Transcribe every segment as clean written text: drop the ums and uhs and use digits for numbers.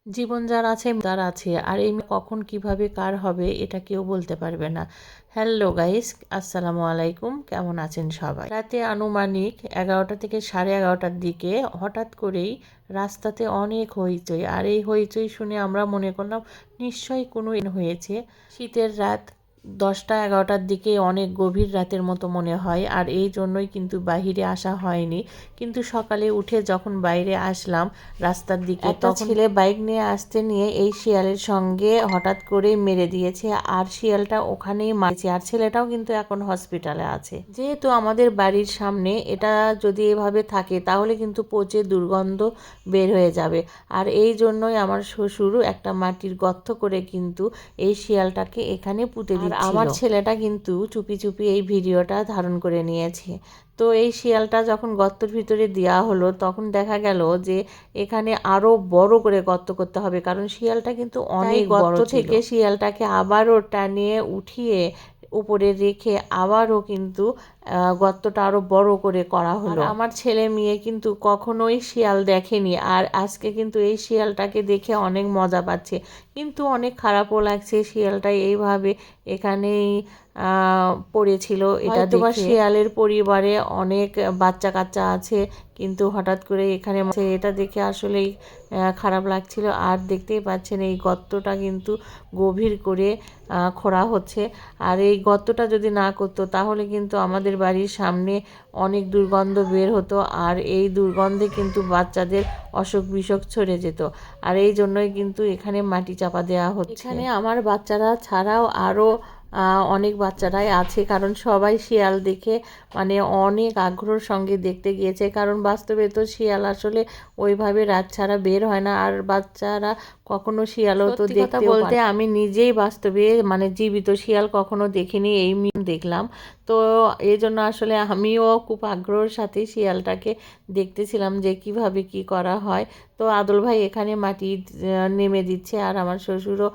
জীবন যার আছে তার আছে, আর এই কখন কিভাবে কার হবে এটা কেউ বলতে পারবে না। হ্যালো গাইস, আসসালামু আলাইকুম। কেমন আছেন সবাই? রাতে আনুমানিক 11টা থেকে 11:30টার দিকে হঠাৎ করেই রাস্তাতে অনেক হইচই, আর এই হইচই শুনে আমরা মনে করলাম নিশ্চয়ই কোনো হয়েছে। শীতের রাত, 10টা 11টার দিকে অনেক গভীর রাতের মতো মনে হয়, আর এই জন্যই কিন্তু বাহিরে আসা হয়নি। কিন্তু সকালে উঠে যখন বাইরে আসলাম রাস্তার দিকে, তখন ছেলে বাইক নিয়ে আসতে নিয়ে এই শিয়ালের সঙ্গে হঠাৎ করেই মেরে দিয়েছে, আর শিয়ালটা ওখানেই মারছে, আর ছেলেটাও কিন্তু এখন হসপিটালে আছে। যেহেতু আমাদের বাড়ির সামনে এটা যদি এভাবে থাকে তাহলে কিন্তু পচে দুর্গন্ধ বের হয়ে যাবে, আর এই জন্যই আমার শ্বশুর একটা মাটির গর্ত করে কিন্তু এই শিয়ালটাকে এখানে পুঁতে দিচ্ছিল। আমার ছেলেটা কিন্তু চুপি চুপি এই ভিডিওটা ধারণ করে নিয়েছে। তো এই শিয়ালটা যখন গর্তের ভিতরে দেওয়া হলো তখন দেখা গেল যে এখানে আরো বড় করে গর্ত করতে হবে, কারণ শিয়ালটা কিন্তু অনেক গর্ত থেকে শিয়ালটাকে আবারও টানিয়ে উঠিয়ে উপরে রেখে আবারও কিন্তু গর্তটা আরো বড় করে করা হলো। আমার ছেলে মেয়ে কিন্তু কখনোই শিয়াল দেখেনি, আর আজকে কিন্তু এই শিয়ালটাকে দেখে অনেক মজা পাচ্ছে, কিন্তু অনেক খারাপও লাগছে শিয়ালটা এইভাবে এখানেই পড়েছিল। এটা দেখে শিয়ালের পরিবারে অনেক বাচ্চা কাচ্চা আছে, কিন্তু হঠাৎ করে এখানে এটা দেখে আসলেই খারাপ লাগছিল। আর দেখতেই পাচ্ছেন এই গর্তটা কিন্তু গভীর করে খোঁড়া হচ্ছে, আর এই গর্তটা যদি না করতো তাহলে কিন্তু আমাদের বাড়ির সামনে অনেক দুর্গন্ধ বের হতো, আর এই দুর্গন্ধে কিন্তু বাচ্চাদের অসুখ বিসুখ ছড়ে যেত, আর এই জন্যই কিন্তু এখানে মাটি চাপা দেওয়া হচ্ছে। এখানে আমার বাচ্চারা ছাড়াও আরও অনেক বাচ্চারাই আছে, কারণ সবাই শিয়াল দেখে মানে অনেক আগ্রহের সঙ্গে দেখতে গিয়েছে, কারণ বাস্তবে তো শিয়াল আসলে ওইভাবে রাত ছাড়া বের হয় না, আর বাচ্চারা কখনো শিয়ালও তো দেখতে বলতে আমি নিজেই বাস্তবে মানে জীবিত শিয়াল কখনো দেখিনি, এই দেখলাম। তো এই জন্য আসলে আমিও খুব আগ্রহের সাথে শিয়ালটাকে দেখতেছিলাম যে কিভাবে কি করা হয়। তো আদল ভাই এখানে মাটি নেমে দিচ্ছে, আর আমার শ্বশুরও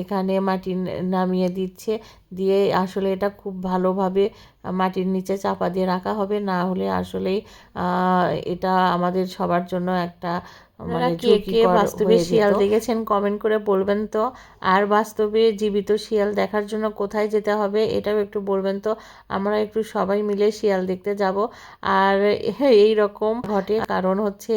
এখানে মাটি নামিয়ে দিচ্ছে, দিয়ে আসলে এটা খুব ভালোভাবে মাটির নিচে চাপা দিয়ে রাখা হবে, না হলে আসলেই এটা আমাদের সবার জন্য একটা মানে কে কে বাস্তবে শিয়াল দেখেছেন কমেন্ট করে বলবেন তো। আর বাস্তবে জীবিত শিয়াল দেখার জন্য কোথায় যেতে হবে এটাও একটু বলবেন তো, আমরা একটু সবাই মিলে শিয়াল দেখতে যাব। আর এই রকম ঘটে কারণ হচ্ছে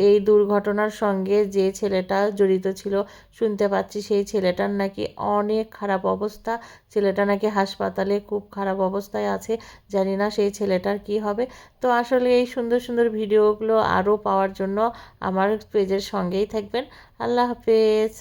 এই দুর্ঘটনার সঙ্গে যে ছেলেটা জড়িত ছিল শুনতে পাচ্ছি সেই ছেলেটার নাকি অনেক খারাপ অবস্থা, ছেলেটা নাকি হাসপাতালে খুব খারাপ অবস্থায় আছে। জানি না সেই ছেলেটার কি হবে। তো আসলে এই সুন্দর সুন্দর ভিডিওগুলো আরও পাওয়ার জন্য আমার পেজের সঙ্গেই থাকবেন। আল্লাহ হাফেজ।